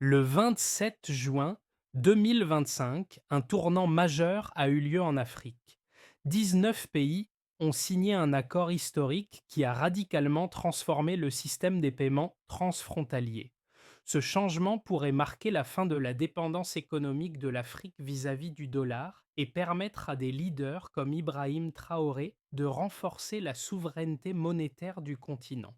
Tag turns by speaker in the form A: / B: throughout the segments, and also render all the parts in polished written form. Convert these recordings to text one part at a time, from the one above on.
A: Le 27 juin 2025, un tournant majeur a eu lieu en Afrique. 19 pays ont signé un accord historique qui a radicalement transformé le système des paiements transfrontaliers. Ce changement pourrait marquer la fin de la dépendance économique de l'Afrique vis-à-vis du dollar et permettre à des leaders comme Ibrahim Traoré de renforcer la souveraineté monétaire du continent.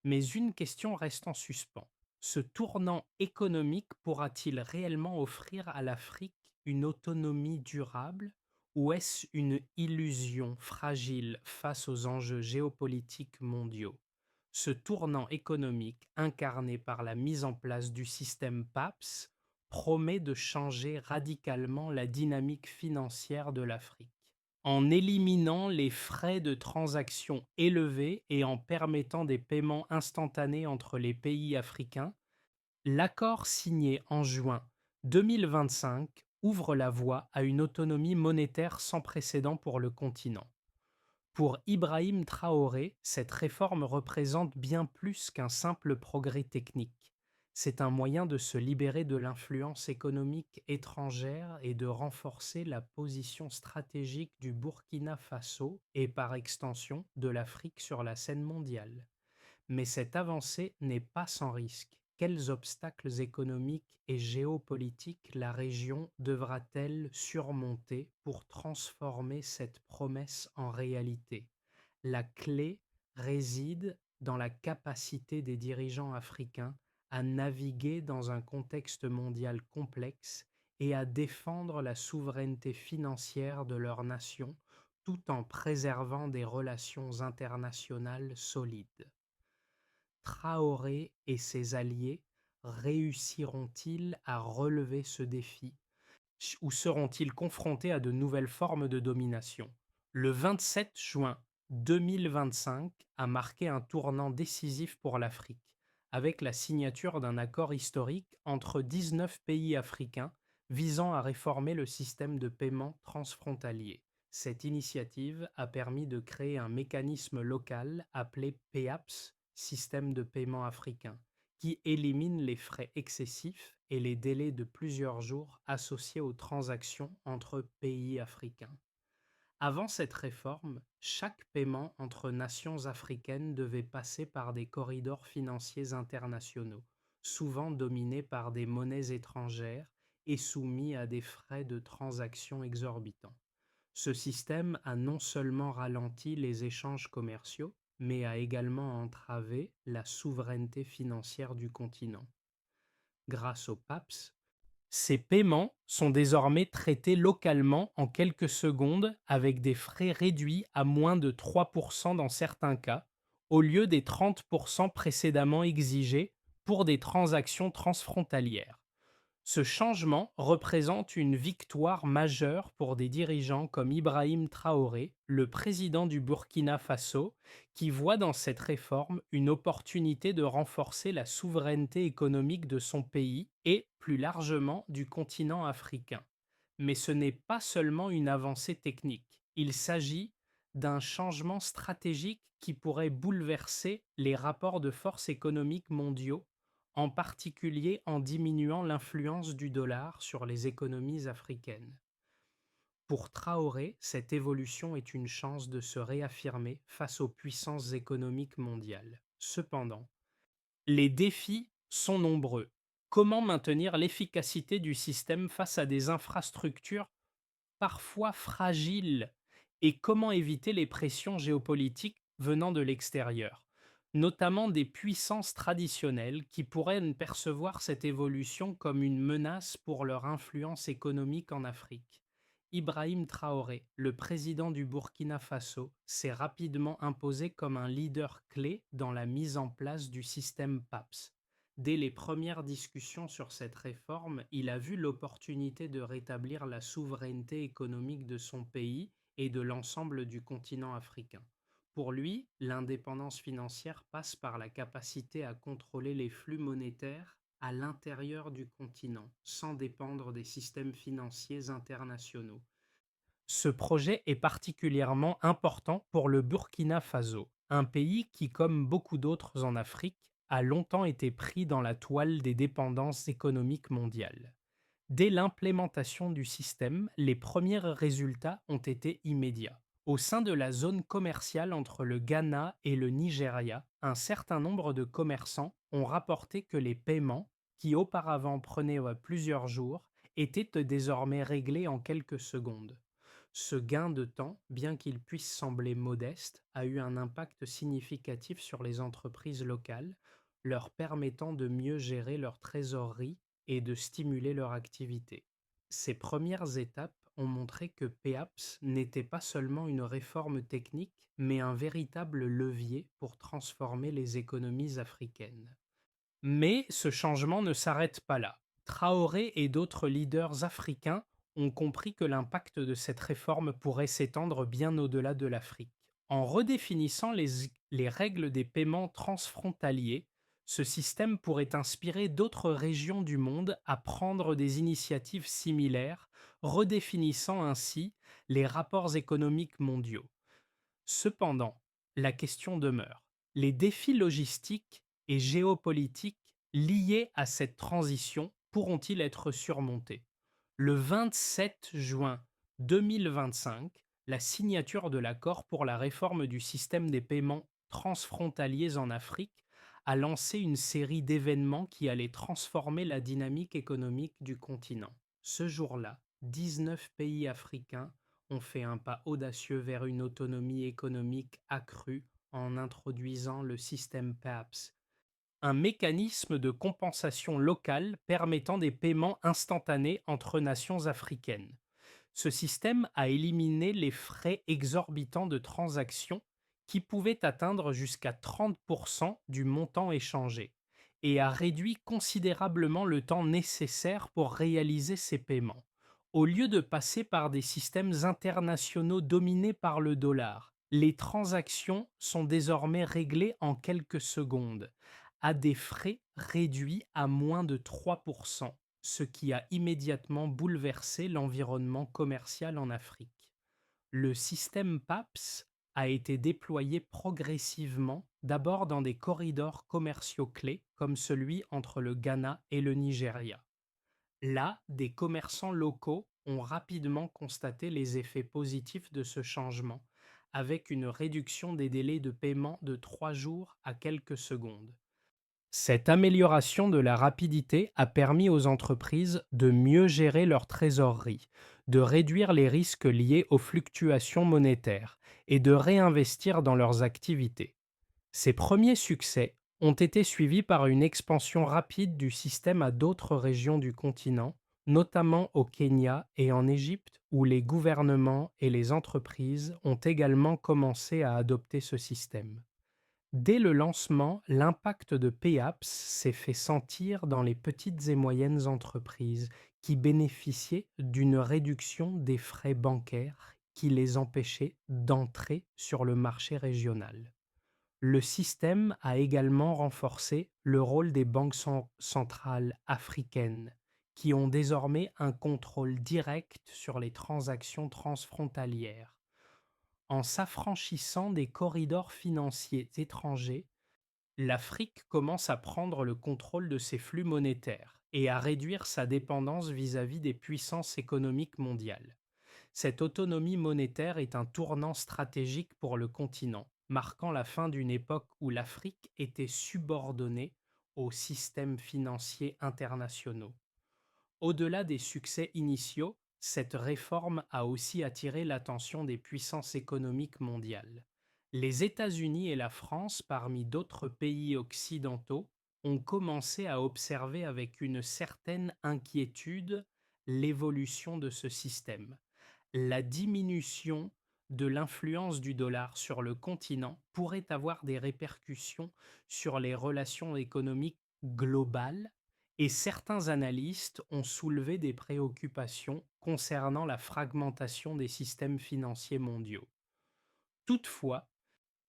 A: Mais une question reste en suspens. Ce tournant économique pourra-t-il réellement offrir à l'Afrique une autonomie durable ou est-ce une illusion fragile face aux enjeux géopolitiques mondiaux? Ce tournant économique, incarné par la mise en place du système PAPS, promet de changer radicalement la dynamique financière de l'Afrique. En éliminant les frais de transaction élevés et en permettant des paiements instantanés entre les pays africains, l'accord signé en juin 2025 ouvre la voie à une autonomie monétaire sans précédent pour le continent. Pour Ibrahim Traoré, cette réforme représente bien plus qu'un simple progrès technique. C'est un moyen de se libérer de l'influence économique étrangère et de renforcer la position stratégique du Burkina Faso et par extension de l'Afrique sur la scène mondiale. Mais cette avancée n'est pas sans risque. Quels obstacles économiques et géopolitiques la région devra-t-elle surmonter pour transformer cette promesse en réalité? La clé réside dans la capacité des dirigeants africains à naviguer dans un contexte mondial complexe et à défendre la souveraineté financière de leur nation tout en préservant des relations internationales solides. Traoré et ses alliés réussiront-ils à relever ce défi ou seront-ils confrontés à de nouvelles formes de domination? Le 27 juin 2025 a marqué un tournant décisif pour l'Afrique, avec la signature d'un accord historique entre 19 pays africains visant à réformer le système de paiement transfrontalier. Cette initiative a permis de créer un mécanisme local appelé PEAPS, Système de paiement africain, qui élimine les frais excessifs et les délais de plusieurs jours associés aux transactions entre pays africains. Avant cette réforme, chaque paiement entre nations africaines devait passer par des corridors financiers internationaux, souvent dominés par des monnaies étrangères et soumis à des frais de transaction exorbitants. Ce système a non seulement ralenti les échanges commerciaux, mais a également entravé la souveraineté financière du continent. Grâce au PAPS, ces paiements sont désormais traités localement en quelques secondes avec des frais réduits à moins de 3% dans certains cas, au lieu des 30% précédemment exigés pour des transactions transfrontalières. Ce changement représente une victoire majeure pour des dirigeants comme Ibrahim Traoré, le président du Burkina Faso, qui voit dans cette réforme une opportunité de renforcer la souveraineté économique de son pays et, plus largement, du continent africain. Mais ce n'est pas seulement une avancée technique, il s'agit d'un changement stratégique qui pourrait bouleverser les rapports de force économiques mondiaux, en particulier en diminuant l'influence du dollar sur les économies africaines. Pour Traoré, cette évolution est une chance de se réaffirmer face aux puissances économiques mondiales. Cependant, les défis sont nombreux. Comment maintenir l'efficacité du système face à des infrastructures parfois fragiles et comment éviter les pressions géopolitiques venant de l'extérieur, notamment des puissances traditionnelles qui pourraient percevoir cette évolution comme une menace pour leur influence économique en Afrique. Ibrahim Traoré, le président du Burkina Faso, s'est rapidement imposé comme un leader clé dans la mise en place du système PAPS. Dès les premières discussions sur cette réforme, il a vu l'opportunité de rétablir la souveraineté économique de son pays et de l'ensemble du continent africain. Pour lui, l'indépendance financière passe par la capacité à contrôler les flux monétaires à l'intérieur du continent, sans dépendre des systèmes financiers internationaux. Ce projet est particulièrement important pour le Burkina Faso, un pays qui, comme beaucoup d'autres en Afrique, a longtemps été pris dans la toile des dépendances économiques mondiales. Dès l'implémentation du système, les premiers résultats ont été immédiats. Au sein de la zone commerciale entre le Ghana et le Nigeria, un certain nombre de commerçants ont rapporté que les paiements, qui auparavant prenaient plusieurs jours, étaient désormais réglés en quelques secondes. Ce gain de temps, bien qu'il puisse sembler modeste, a eu un impact significatif sur les entreprises locales, leur permettant de mieux gérer leur trésorerie et de stimuler leur activité. Ces premières étapes ont montré que PEAPS n'était pas seulement une réforme technique, mais un véritable levier pour transformer les économies africaines. Mais ce changement ne s'arrête pas là. Traoré et d'autres leaders africains ont compris que l'impact de cette réforme pourrait s'étendre bien au-delà de l'Afrique. En redéfinissant les règles des paiements transfrontaliers, ce système pourrait inspirer d'autres régions du monde à prendre des initiatives similaires, redéfinissant ainsi les rapports économiques mondiaux. Cependant, la question demeure. Les défis logistiques et géopolitiques liés à cette transition pourront-ils être surmontés? Le 27 juin 2025, la signature de l'accord pour la réforme du système des paiements transfrontaliers en Afrique a lancé une série d'événements qui allaient transformer la dynamique économique du continent. Ce jour-là, 19 pays africains ont fait un pas audacieux vers une autonomie économique accrue en introduisant le système PAPS, un mécanisme de compensation locale permettant des paiements instantanés entre nations africaines. Ce système a éliminé les frais exorbitants de transaction qui pouvaient atteindre jusqu'à 30% du montant échangé et a réduit considérablement le temps nécessaire pour réaliser ces paiements. Au lieu de passer par des systèmes internationaux dominés par le dollar, les transactions sont désormais réglées en quelques secondes, à des frais réduits à moins de 3%, ce qui a immédiatement bouleversé l'environnement commercial en Afrique. Le système PAPS a été déployé progressivement, d'abord dans des corridors commerciaux clés comme celui entre le Ghana et le Nigeria. Là, des commerçants locaux ont rapidement constaté les effets positifs de ce changement, avec une réduction des délais de paiement de 3 jours à quelques secondes. Cette amélioration de la rapidité a permis aux entreprises de mieux gérer leur trésorerie, de réduire les risques liés aux fluctuations monétaires et de réinvestir dans leurs activités. Ces premiers succès ont été suivis par une expansion rapide du système à d'autres régions du continent, notamment au Kenya et en Égypte, où les gouvernements et les entreprises ont également commencé à adopter ce système. Dès le lancement, l'impact de PEAPS s'est fait sentir dans les petites et moyennes entreprises qui bénéficiaient d'une réduction des frais bancaires qui les empêchaient d'entrer sur le marché régional. Le système a également renforcé le rôle des banques centrales africaines, qui ont désormais un contrôle direct sur les transactions transfrontalières. En s'affranchissant des corridors financiers étrangers, l'Afrique commence à prendre le contrôle de ses flux monétaires et à réduire sa dépendance vis-à-vis des puissances économiques mondiales. Cette autonomie monétaire est un tournant stratégique pour le continent, marquant la fin d'une époque où l'Afrique était subordonnée aux systèmes financiers internationaux. Au-delà des succès initiaux, cette réforme a aussi attiré l'attention des puissances économiques mondiales. Les États-Unis et la France, parmi d'autres pays occidentaux, ont commencé à observer avec une certaine inquiétude l'évolution de ce système. La diminution de l'influence du dollar sur le continent pourrait avoir des répercussions sur les relations économiques globales et certains analystes ont soulevé des préoccupations concernant la fragmentation des systèmes financiers mondiaux. Toutefois,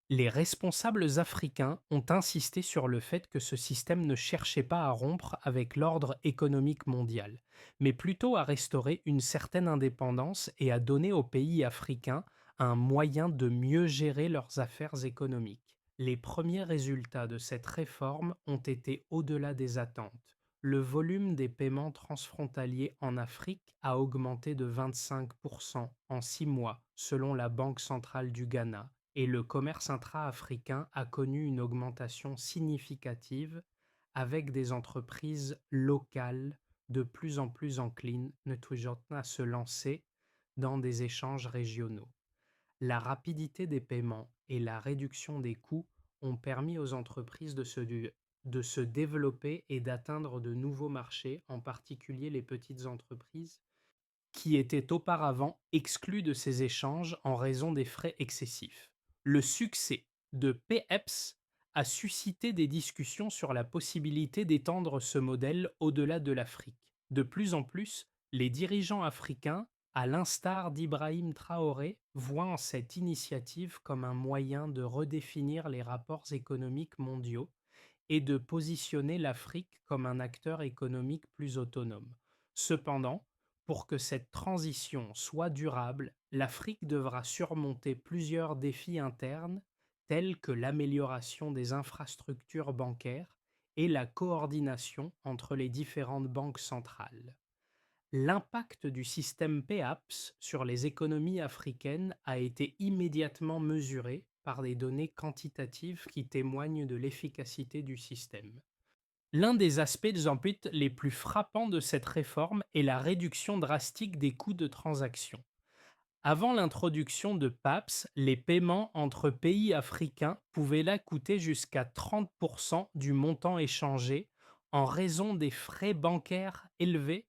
A: les responsables africains ont insisté sur le fait que ce système ne cherchait pas à rompre avec l'ordre économique mondial, mais plutôt à restaurer une certaine indépendance et à donner aux pays africains un moyen de mieux gérer leurs affaires économiques. Les premiers résultats de cette réforme ont été au-delà des attentes. Le volume des paiements transfrontaliers en Afrique a augmenté de 25% en 6 mois, selon la Banque centrale du Ghana, et le commerce intra-africain a connu une augmentation significative avec des entreprises locales de plus en plus enclines ne toujours à se lancer dans des échanges régionaux. La rapidité des paiements et la réduction des coûts ont permis aux entreprises de se développer et d'atteindre de nouveaux marchés, en particulier les petites entreprises qui étaient auparavant exclues de ces échanges en raison des frais excessifs. Le succès de PEPS a suscité des discussions sur la possibilité d'étendre ce modèle au-delà de l'Afrique. De plus en plus, les dirigeants africains, à l'instar d'Ibrahim Traoré, voient en cette initiative comme un moyen de redéfinir les rapports économiques mondiaux et de positionner l'Afrique comme un acteur économique plus autonome. Cependant, pour que cette transition soit durable, l'Afrique devra surmonter plusieurs défis internes tels que l'amélioration des infrastructures bancaires et la coordination entre les différentes banques centrales. L'impact du système PEAPS sur les économies africaines a été immédiatement mesuré par des données quantitatives qui témoignent de l'efficacité du système. L'un des aspects les plus frappants de cette réforme est la réduction drastique des coûts de transaction. Avant l'introduction de PAPS, les paiements entre pays africains pouvaient là coûter jusqu'à 30% du montant échangé en raison des frais bancaires élevés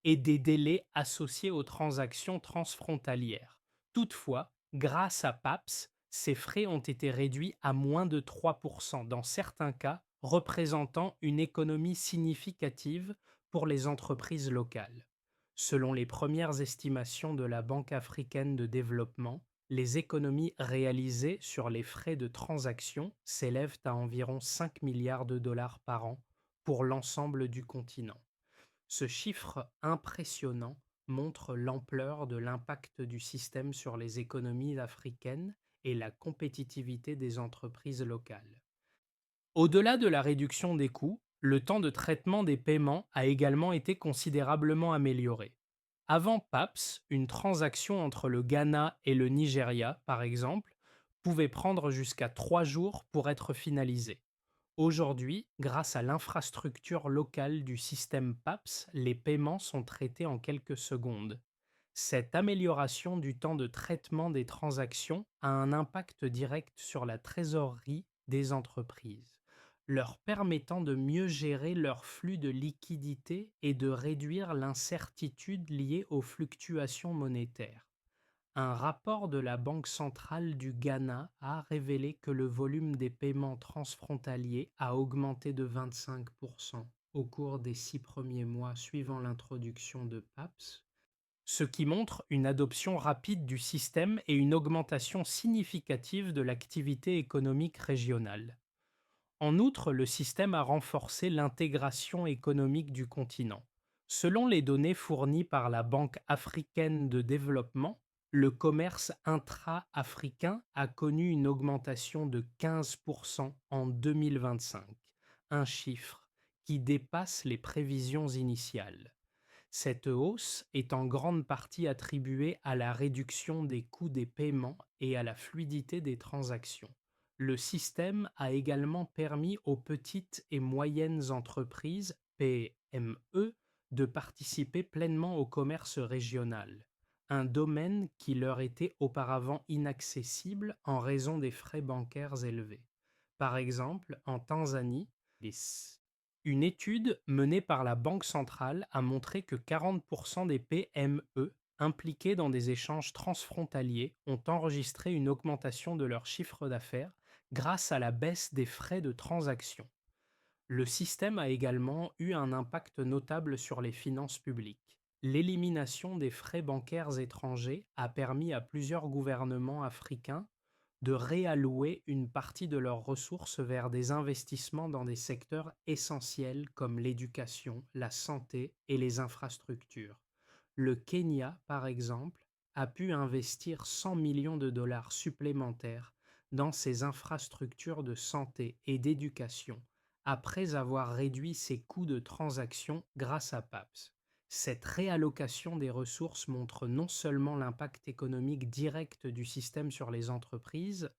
A: et des délais associés aux transactions transfrontalières. Toutefois, grâce à PAPS, ces frais ont été réduits à moins de 3%, dans certains cas représentant une économie significative pour les entreprises locales. Selon les premières estimations de la Banque africaine de développement, les économies réalisées sur les frais de transaction s'élèvent à environ 5 milliards de dollars par an pour l'ensemble du continent. Ce chiffre impressionnant montre l'ampleur de l'impact du système sur les économies africaines et la compétitivité des entreprises locales. Au-delà de la réduction des coûts, le temps de traitement des paiements a également été considérablement amélioré. Avant PAPS, une transaction entre le Ghana et le Nigeria, par exemple, pouvait prendre jusqu'à 3 jours pour être finalisée. Aujourd'hui, grâce à l'infrastructure locale du système PAPS, les paiements sont traités en quelques secondes. Cette amélioration du temps de traitement des transactions a un impact direct sur la trésorerie des entreprises, leur permettant de mieux gérer leur flux de liquidités et de réduire l'incertitude liée aux fluctuations monétaires. Un rapport de la Banque centrale du Ghana a révélé que le volume des paiements transfrontaliers a augmenté de 25% au cours des 6 premiers mois suivant l'introduction de PAPS, ce qui montre une adoption rapide du système et une augmentation significative de l'activité économique régionale. En outre, le système a renforcé l'intégration économique du continent. Selon les données fournies par la Banque africaine de développement, le commerce intra-africain a connu une augmentation de 15% en 2025, un chiffre qui dépasse les prévisions initiales. Cette hausse est en grande partie attribuée à la réduction des coûts des paiements et à la fluidité des transactions. Le système a également permis aux petites et moyennes entreprises, PME, de participer pleinement au commerce régional, un domaine qui leur était auparavant inaccessible en raison des frais bancaires élevés. Par exemple, en Tanzanie, les une étude menée par la Banque centrale a montré que 40% des PME impliquées dans des échanges transfrontaliers ont enregistré une augmentation de leur chiffre d'affaires grâce à la baisse des frais de transaction. Le système a également eu un impact notable sur les finances publiques. L'élimination des frais bancaires étrangers a permis à plusieurs gouvernements africains de réallouer une partie de leurs ressources vers des investissements dans des secteurs essentiels comme l'éducation, la santé et les infrastructures. Le Kenya, par exemple, a pu investir 100 millions de dollars supplémentaires dans ses infrastructures de santé et d'éducation, après avoir réduit ses coûts de transaction grâce à PAPS. Cette réallocation des ressources montre non seulement l'impact économique direct du système sur les entreprises,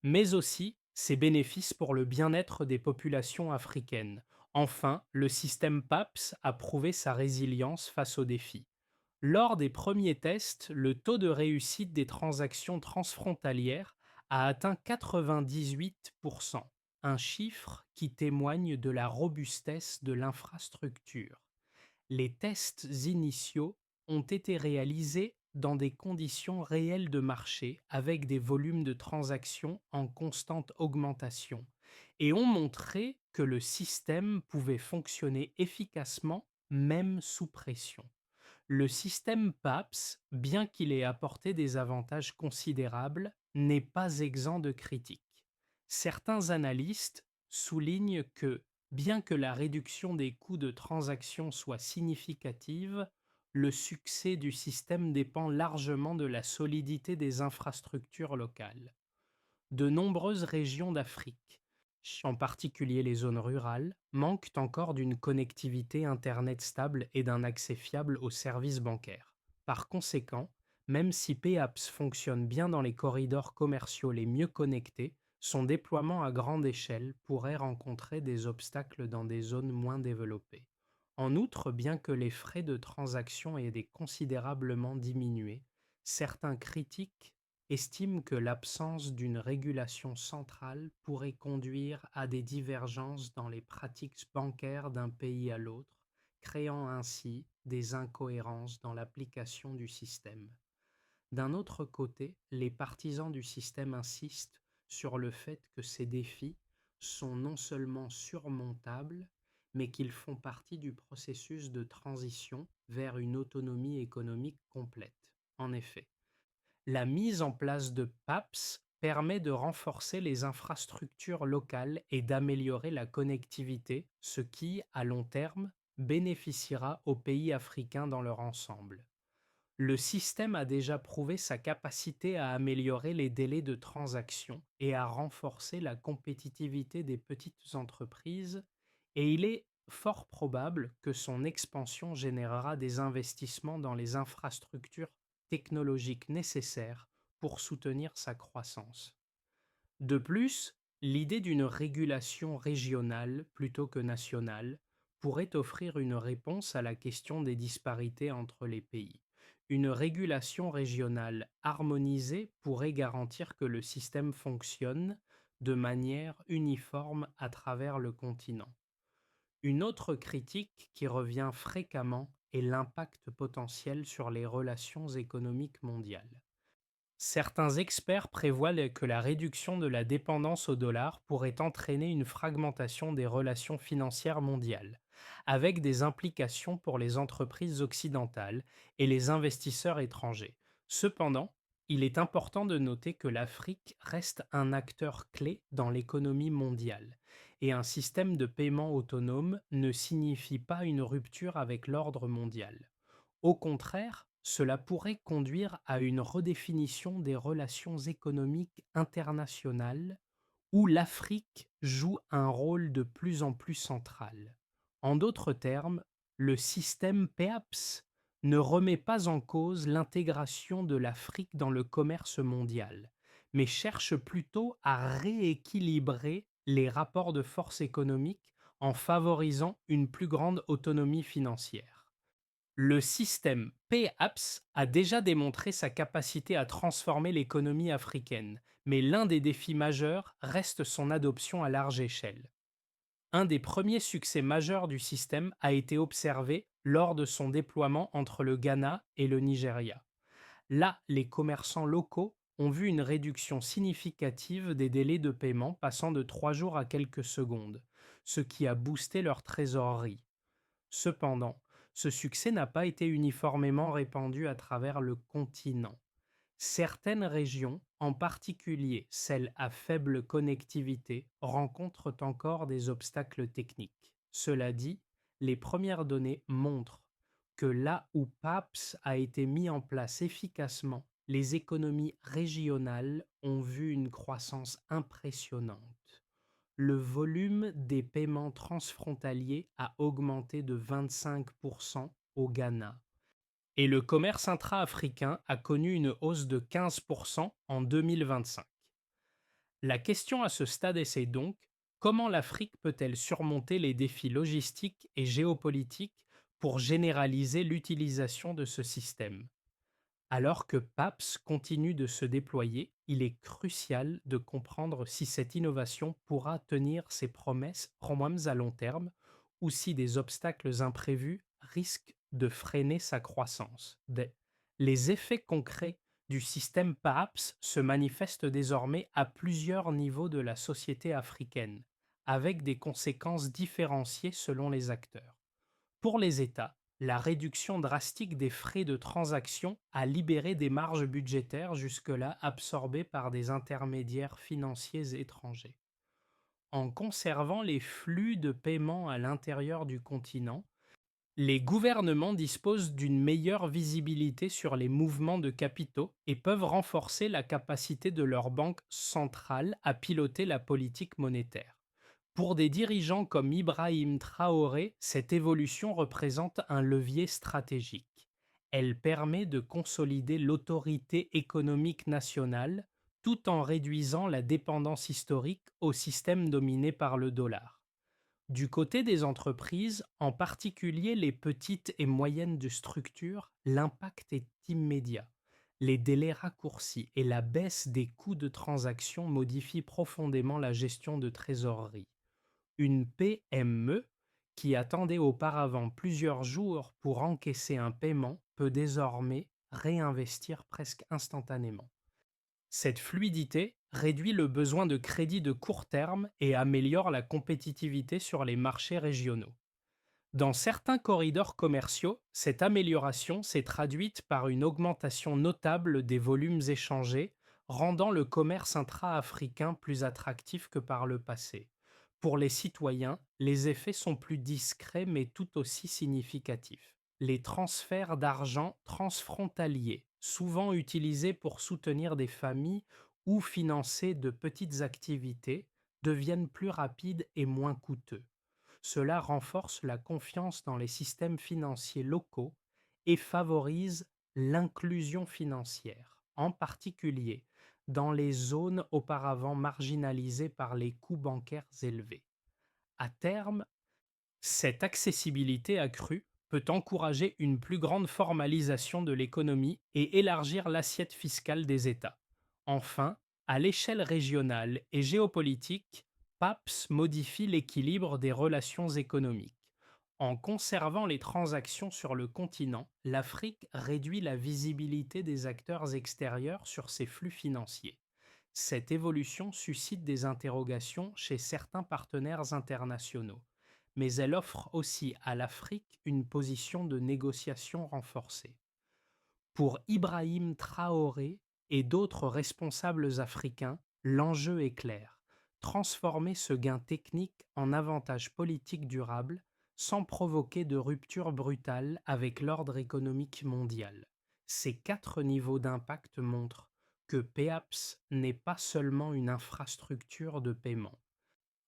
A: mais aussi ses bénéfices pour le bien-être des populations africaines. Enfin, le système PAPS a prouvé sa résilience face aux défis. Lors des premiers tests, le taux de réussite des transactions transfrontalières a atteint 98%, un chiffre qui témoigne de la robustesse de l'infrastructure. Les tests initiaux ont été réalisés dans des conditions réelles de marché avec des volumes de transactions en constante augmentation et ont montré que le système pouvait fonctionner efficacement même sous pression. Le système PAPS, bien qu'il ait apporté des avantages considérables, n'est pas exempt de critiques. Certains analystes soulignent que, bien que la réduction des coûts de transaction soit significative, le succès du système dépend largement de la solidité des infrastructures locales. De nombreuses régions d'Afrique, en particulier les zones rurales, manquent encore d'une connectivité Internet stable et d'un accès fiable aux services bancaires. Par conséquent, même si PAPS fonctionne bien dans les corridors commerciaux les mieux connectés, son déploiement à grande échelle pourrait rencontrer des obstacles dans des zones moins développées. En outre, bien que les frais de transaction aient considérablement diminué, certains critiques estime que l'absence d'une régulation centrale pourrait conduire à des divergences dans les pratiques bancaires d'un pays à l'autre, créant ainsi des incohérences dans l'application du système. D'un autre côté, les partisans du système insistent sur le fait que ces défis sont non seulement surmontables, mais qu'ils font partie du processus de transition vers une autonomie économique complète. En effet, la mise en place de PAPS permet de renforcer les infrastructures locales et d'améliorer la connectivité, ce qui, à long terme, bénéficiera aux pays africains dans leur ensemble. Le système a déjà prouvé sa capacité à améliorer les délais de transaction et à renforcer la compétitivité des petites entreprises, et il est fort probable que son expansion générera des investissements dans les infrastructures technologiques nécessaires pour soutenir sa croissance. De plus, l'idée d'une régulation régionale plutôt que nationale pourrait offrir une réponse à la question des disparités entre les pays. Une régulation régionale harmonisée pourrait garantir que le système fonctionne de manière uniforme à travers le continent. Une autre critique qui revient fréquemment est l'impact potentiel sur les relations économiques mondiales. Certains experts prévoient que la réduction de la dépendance au dollar pourrait entraîner une fragmentation des relations financières mondiales, avec des implications pour les entreprises occidentales et les investisseurs étrangers. Cependant, il est important de noter que l'Afrique reste un acteur clé dans l'économie mondiale, et un système de paiement autonome ne signifie pas une rupture avec l'ordre mondial. Au contraire, cela pourrait conduire à une redéfinition des relations économiques internationales où l'Afrique joue un rôle de plus en plus central. En d'autres termes, le système PEAPS ne remet pas en cause l'intégration de l'Afrique dans le commerce mondial, mais cherche plutôt à rééquilibrer les rapports de force économiques en favorisant une plus grande autonomie financière. Le système PAPS a déjà démontré sa capacité à transformer l'économie africaine, mais l'un des défis majeurs reste son adoption à large échelle. Un des premiers succès majeurs du système a été observé lors de son déploiement entre le Ghana et le Nigeria. Là, les commerçants locaux ont vu une réduction significative des délais de paiement passant de 3 jours à quelques secondes, ce qui a boosté leur trésorerie. Cependant, ce succès n'a pas été uniformément répandu à travers le continent. Certaines régions, en particulier celles à faible connectivité, rencontrent encore des obstacles techniques. Cela dit, les premières données montrent que là où PAPS a été mis en place efficacement, les économies régionales ont vu une croissance impressionnante. Le volume des paiements transfrontaliers a augmenté de 25% au Ghana et le commerce intra-africain a connu une hausse de 15% en 2025. La question à ce stade est donc: comment l'Afrique peut-elle surmonter les défis logistiques et géopolitiques pour généraliser l'utilisation de ce système? Alors que PAPS continue de se déployer, il est crucial de comprendre si cette innovation pourra tenir ses promesses à long terme ou si des obstacles imprévus risquent de freiner sa croissance. Les effets concrets du système PAPS se manifestent désormais à plusieurs niveaux de la société africaine, avec des conséquences différenciées selon les acteurs. Pour les États, la réduction drastique des frais de transaction a libéré des marges budgétaires jusque-là absorbées par des intermédiaires financiers étrangers. En conservant les flux de paiement à l'intérieur du continent, les gouvernements disposent d'une meilleure visibilité sur les mouvements de capitaux et peuvent renforcer la capacité de leur banque centrale à piloter la politique monétaire. Pour des dirigeants comme Ibrahim Traoré, cette évolution représente un levier stratégique. Elle permet de consolider l'autorité économique nationale tout en réduisant la dépendance historique au système dominé par le dollar. Du côté des entreprises, en particulier les petites et moyennes de structure, l'impact est immédiat. Les délais raccourcis et la baisse des coûts de transaction modifient profondément la gestion de trésorerie. Une PME qui attendait auparavant plusieurs jours pour encaisser un paiement peut désormais réinvestir presque instantanément. Cette fluidité réduit le besoin de crédit de court terme et améliore la compétitivité sur les marchés régionaux. Dans certains corridors commerciaux, cette amélioration s'est traduite par une augmentation notable des volumes échangés, rendant le commerce intra-africain plus attractif que par le passé. Pour les citoyens, les effets sont plus discrets mais tout aussi significatifs. Les transferts d'argent transfrontaliers, souvent utilisés pour soutenir des familles ou financer de petites activités, deviennent plus rapides et moins coûteux. Cela renforce la confiance dans les systèmes financiers locaux et favorise l'inclusion financière, en particulier dans les zones auparavant marginalisées par les coûts bancaires élevés. À terme, cette accessibilité accrue peut encourager une plus grande formalisation de l'économie et élargir l'assiette fiscale des États. Enfin, à l'échelle régionale et géopolitique, PAPS modifie l'équilibre des relations économiques. En conservant les transactions sur le continent, l'Afrique réduit la visibilité des acteurs extérieurs sur ses flux financiers. Cette évolution suscite des interrogations chez certains partenaires internationaux, mais elle offre aussi à l'Afrique une position de négociation renforcée. Pour Ibrahim Traoré et d'autres responsables africains, l'enjeu est clair: transformer ce gain technique en avantage politique durable sans provoquer de rupture brutale avec l'ordre économique mondial. Ces quatre niveaux d'impact montrent que PEAPS n'est pas seulement une infrastructure de paiement.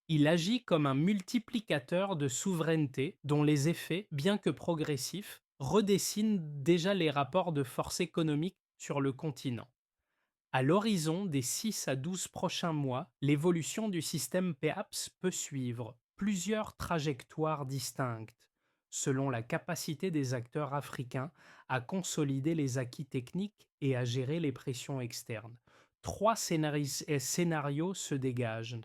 A: Il agit comme un multiplicateur de souveraineté dont les effets, bien que progressifs, redessinent déjà les rapports de force économique sur le continent. À l'horizon des 6 à 12 prochains mois, l'évolution du système PEAPS peut suivre plusieurs trajectoires distinctes, selon la capacité des acteurs africains à consolider les acquis techniques et à gérer les pressions externes. Trois scénarios se dégagent,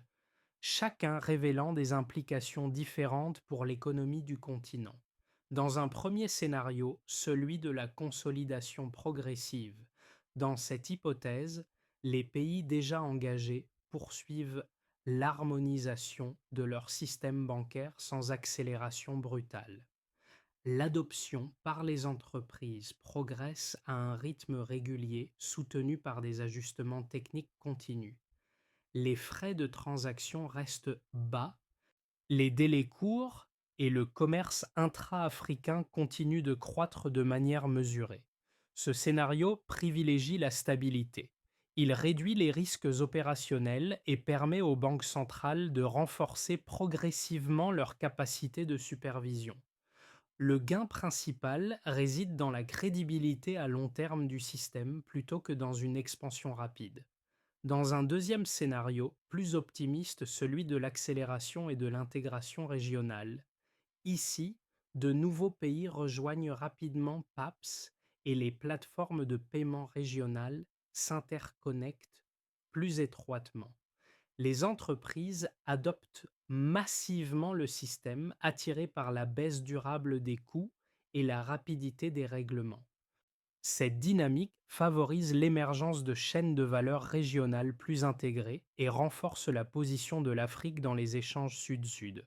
A: chacun révélant des implications différentes pour l'économie du continent. Dans un premier scénario, celui de la consolidation progressive. Dans cette hypothèse, les pays déjà engagés poursuivent l'harmonisation de leur système bancaire sans accélération brutale. L'adoption par les entreprises progresse à un rythme régulier soutenu par des ajustements techniques continus. Les frais de transaction restent bas, les délais courts et le commerce intra-africain continue de croître de manière mesurée. Ce scénario privilégie la stabilité. Il réduit les risques opérationnels et permet aux banques centrales de renforcer progressivement leur capacité de supervision. Le gain principal réside dans la crédibilité à long terme du système plutôt que dans une expansion rapide. Dans un deuxième scénario, plus optimiste, celui de l'accélération et de l'intégration régionale, ici, de nouveaux pays rejoignent rapidement PAPS et les plateformes de paiement régionales s'interconnectent plus étroitement. Les entreprises adoptent massivement le système, attirées par la baisse durable des coûts et la rapidité des règlements. Cette dynamique favorise l'émergence de chaînes de valeur régionales plus intégrées et renforce la position de l'Afrique dans les échanges sud-sud.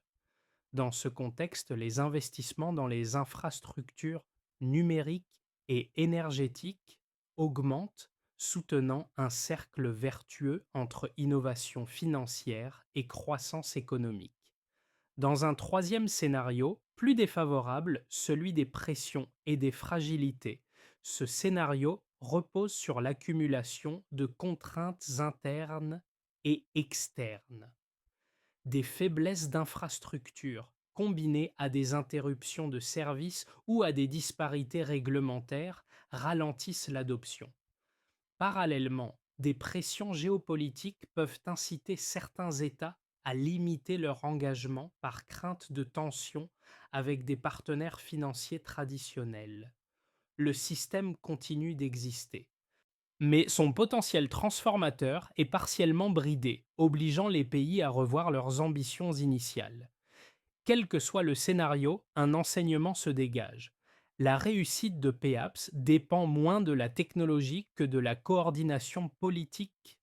A: Dans ce contexte, les investissements dans les infrastructures numériques et énergétiques augmentent, soutenant un cercle vertueux entre innovation financière et croissance économique. Dans un troisième scénario, plus défavorable, celui des pressions et des fragilités, ce scénario repose sur l'accumulation de contraintes internes et externes. Des faiblesses d'infrastructures combinées à des interruptions de services ou à des disparités réglementaires ralentissent l'adoption. Parallèlement, des pressions géopolitiques peuvent inciter certains États à limiter leur engagement par crainte de tensions avec des partenaires financiers traditionnels. Le système continue d'exister, mais son potentiel transformateur est partiellement bridé, obligeant les pays à revoir leurs ambitions initiales. Quel que soit le scénario, un enseignement se dégage. La réussite de PEAPS dépend moins de la technologie que de la coordination politique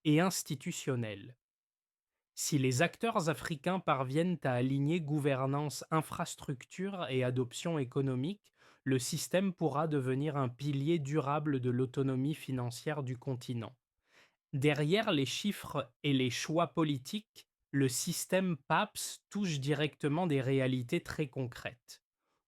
A: et institutionnelle. Si les acteurs africains parviennent à aligner gouvernance, infrastructure et adoption économique, le système pourra devenir un pilier durable de l'autonomie financière du continent. Derrière les chiffres et les choix politiques, le système PAPS touche directement des réalités très concrètes.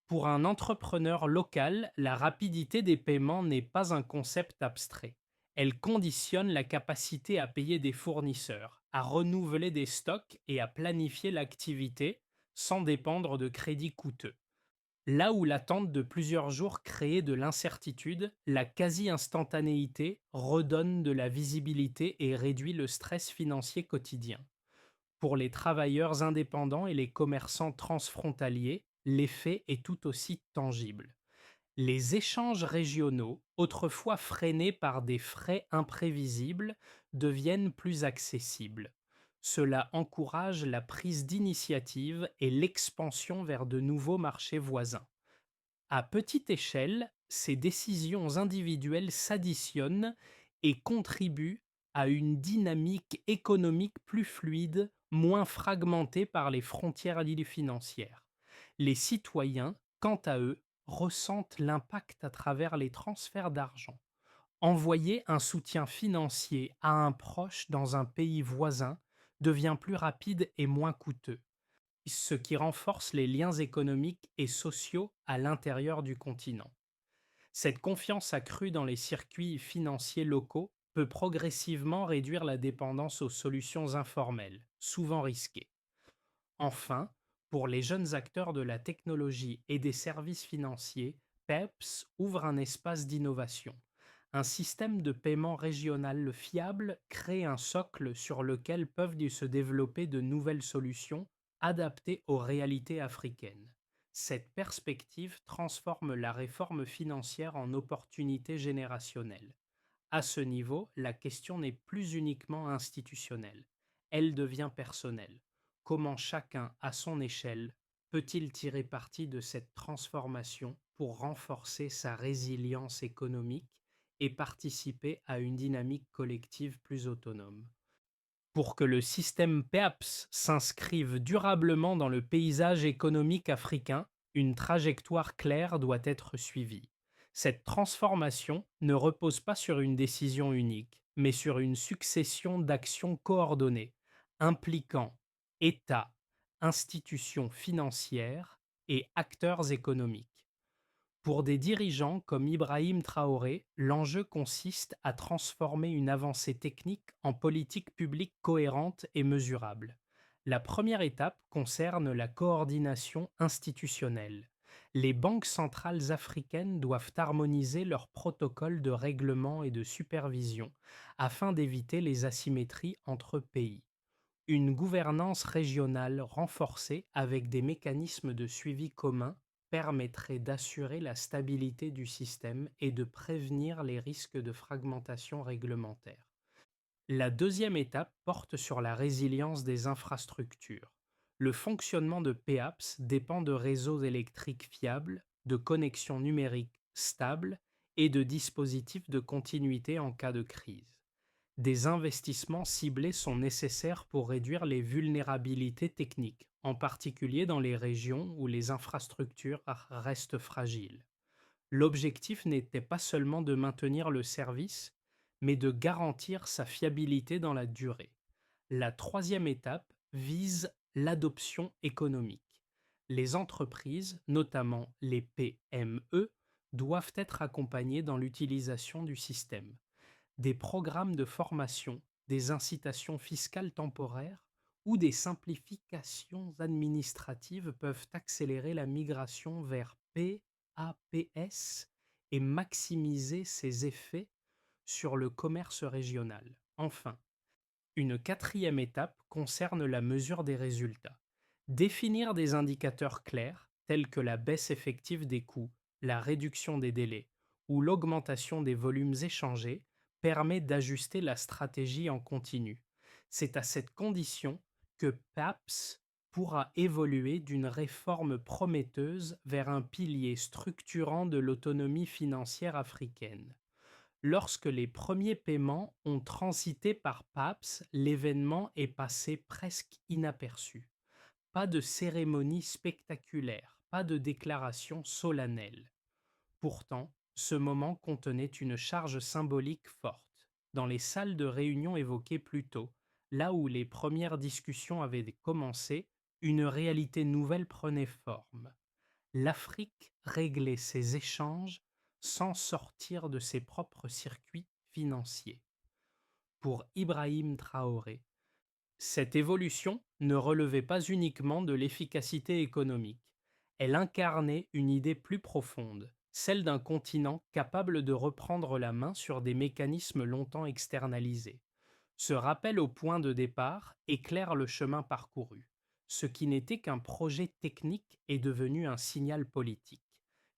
A: Pour un entrepreneur local, la rapidité des paiements n'est pas un concept abstrait. Elle conditionne la capacité à payer des fournisseurs, à renouveler des stocks et à planifier l'activité sans dépendre de crédits coûteux. Là où l'attente de plusieurs jours créait de l'incertitude, la quasi-instantanéité redonne de la visibilité et réduit le stress financier quotidien. Pour les travailleurs indépendants et les commerçants transfrontaliers, l'effet est tout aussi tangible. Les échanges régionaux, autrefois freinés par des frais imprévisibles, deviennent plus accessibles. Cela encourage la prise d'initiative et l'expansion vers de nouveaux marchés voisins. À petite échelle, ces décisions individuelles s'additionnent et contribuent à une dynamique économique plus fluide, moins fragmentée par les frontières financières. Les citoyens, quant à eux, ressentent l'impact à travers les transferts d'argent. Envoyer un soutien financier à un proche dans un pays voisin devient plus rapide et moins coûteux, ce qui renforce les liens économiques et sociaux à l'intérieur du continent. Cette confiance accrue dans les circuits financiers locaux peut progressivement réduire la dépendance aux solutions informelles, souvent risquées. Enfin, pour les jeunes acteurs de la technologie et des services financiers, PEPS ouvre un espace d'innovation. Un système de paiement régional fiable crée un socle sur lequel peuvent se développer de nouvelles solutions adaptées aux réalités africaines. Cette perspective transforme la réforme financière en opportunité générationnelle. À ce niveau, la question n'est plus uniquement institutionnelle, elle devient personnelle. Comment chacun, à son échelle, peut-il tirer parti de cette transformation pour renforcer sa résilience économique et participer à une dynamique collective plus autonome? Pour que le système PEAPS s'inscrive durablement dans le paysage économique africain, une trajectoire claire doit être suivie. Cette transformation ne repose pas sur une décision unique, mais sur une succession d'actions coordonnées, impliquant États, institutions financières et acteurs économiques. Pour des dirigeants comme Ibrahim Traoré, l'enjeu consiste à transformer une avancée technique en politique publique cohérente et mesurable. La première étape concerne la coordination institutionnelle. Les banques centrales africaines doivent harmoniser leurs protocoles de règlement et de supervision afin d'éviter les asymétries entre pays. Une gouvernance régionale renforcée avec des mécanismes de suivi communs permettrait d'assurer la stabilité du système et de prévenir les risques de fragmentation réglementaire. La deuxième étape porte sur la résilience des infrastructures. Le fonctionnement de PEAPS dépend de réseaux électriques fiables, de connexions numériques stables et de dispositifs de continuité en cas de crise. Des investissements ciblés sont nécessaires pour réduire les vulnérabilités techniques, en particulier dans les régions où les infrastructures restent fragiles. L'objectif n'était pas seulement de maintenir le service, mais de garantir sa fiabilité dans la durée. La troisième étape vise l'adoption économique. Les entreprises, notamment les PME, doivent être accompagnées dans l'utilisation du système. Des programmes de formation, des incitations fiscales temporaires ou des simplifications administratives peuvent accélérer la migration vers PAPS et maximiser ses effets sur le commerce régional. Enfin, une quatrième étape concerne la mesure des résultats. Définir des indicateurs clairs, tels que la baisse effective des coûts, la réduction des délais ou l'augmentation des volumes échangés, permet d'ajuster la stratégie en continu. C'est à cette condition que PAPS pourra évoluer d'une réforme prometteuse vers un pilier structurant de l'autonomie financière africaine. Lorsque les premiers paiements ont transité par PAPS, l'événement est passé presque inaperçu. Pas de cérémonie spectaculaire, pas de déclaration solennelle. Pourtant, ce moment contenait une charge symbolique forte. Dans les salles de réunion évoquées plus tôt, là où les premières discussions avaient commencé, une réalité nouvelle prenait forme. L'Afrique réglait ses échanges sans sortir de ses propres circuits financiers. Pour Ibrahim Traoré, cette évolution ne relevait pas uniquement de l'efficacité économique, elle incarnait une idée plus profonde, celle d'un continent capable de reprendre la main sur des mécanismes longtemps externalisés. Ce rappel au point de départ éclaire le chemin parcouru. Ce qui n'était qu'un projet technique est devenu un signal politique.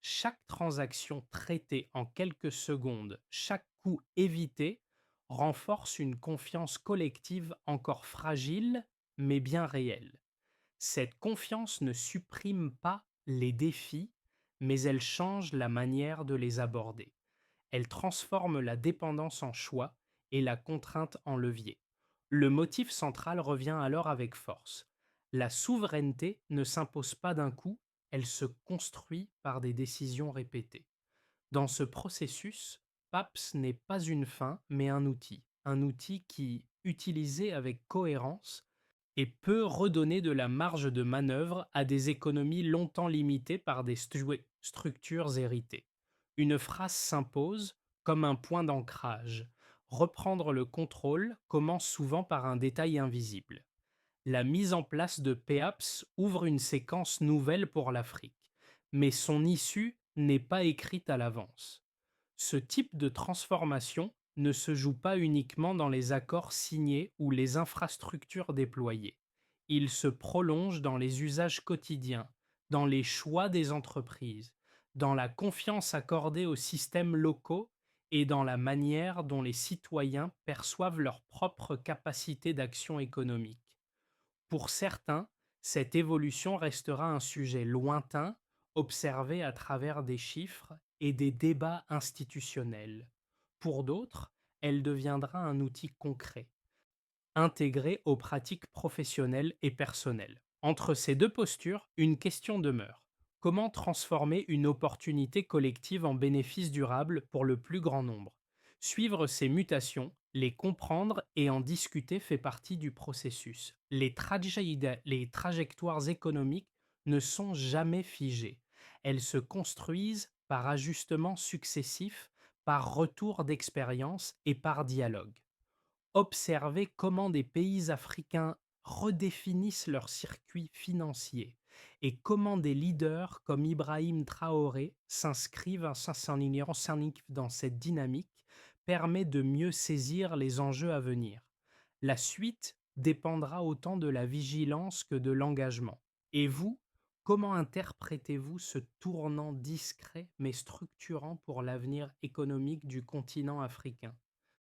A: Chaque transaction traitée en quelques secondes, chaque coût évité, renforce une confiance collective encore fragile, mais bien réelle. Cette confiance ne supprime pas les défis, mais elle change la manière de les aborder. Elle transforme la dépendance en choix et la contrainte en levier. Le motif central revient alors avec force. La souveraineté ne s'impose pas d'un coup, elle se construit par des décisions répétées. Dans ce processus, PAPS n'est pas une fin, mais un outil qui, utilisé avec cohérence, et peut redonner de la marge de manœuvre à des économies longtemps limitées par des structures héritées. Une phrase s'impose comme un point d'ancrage. Reprendre le contrôle commence souvent par un détail invisible. La mise en place de PEAPS ouvre une séquence nouvelle pour l'Afrique, mais son issue n'est pas écrite à l'avance. Ce type de transformation ne se joue pas uniquement dans les accords signés ou les infrastructures déployées. Il se prolonge dans les usages quotidiens, dans les choix des entreprises, dans la confiance accordée aux systèmes locaux et dans la manière dont les citoyens perçoivent leur propre capacité d'action économique. Pour certains, cette évolution restera un sujet lointain, observé à travers des chiffres et des débats institutionnels. Pour d'autres, elle deviendra un outil concret, intégré aux pratiques professionnelles et personnelles. Entre ces deux postures, une question demeure. Comment transformer une opportunité collective en bénéfice durable pour le plus grand nombre? Suivre ces mutations, les comprendre et en discuter fait partie du processus. Les trajectoires économiques ne sont jamais figées. Elles se construisent par ajustements successifs, par retour d'expérience et par dialogue. Observer comment des pays africains redéfinissent leur circuit financier et comment des leaders comme Ibrahim Traoré s'inscrivent dans cette dynamique permet de mieux saisir les enjeux à venir. La suite dépendra autant de la vigilance que de l'engagement. Et vous, comment interprétez-vous ce tournant discret mais structurant pour l'avenir économique du continent africain?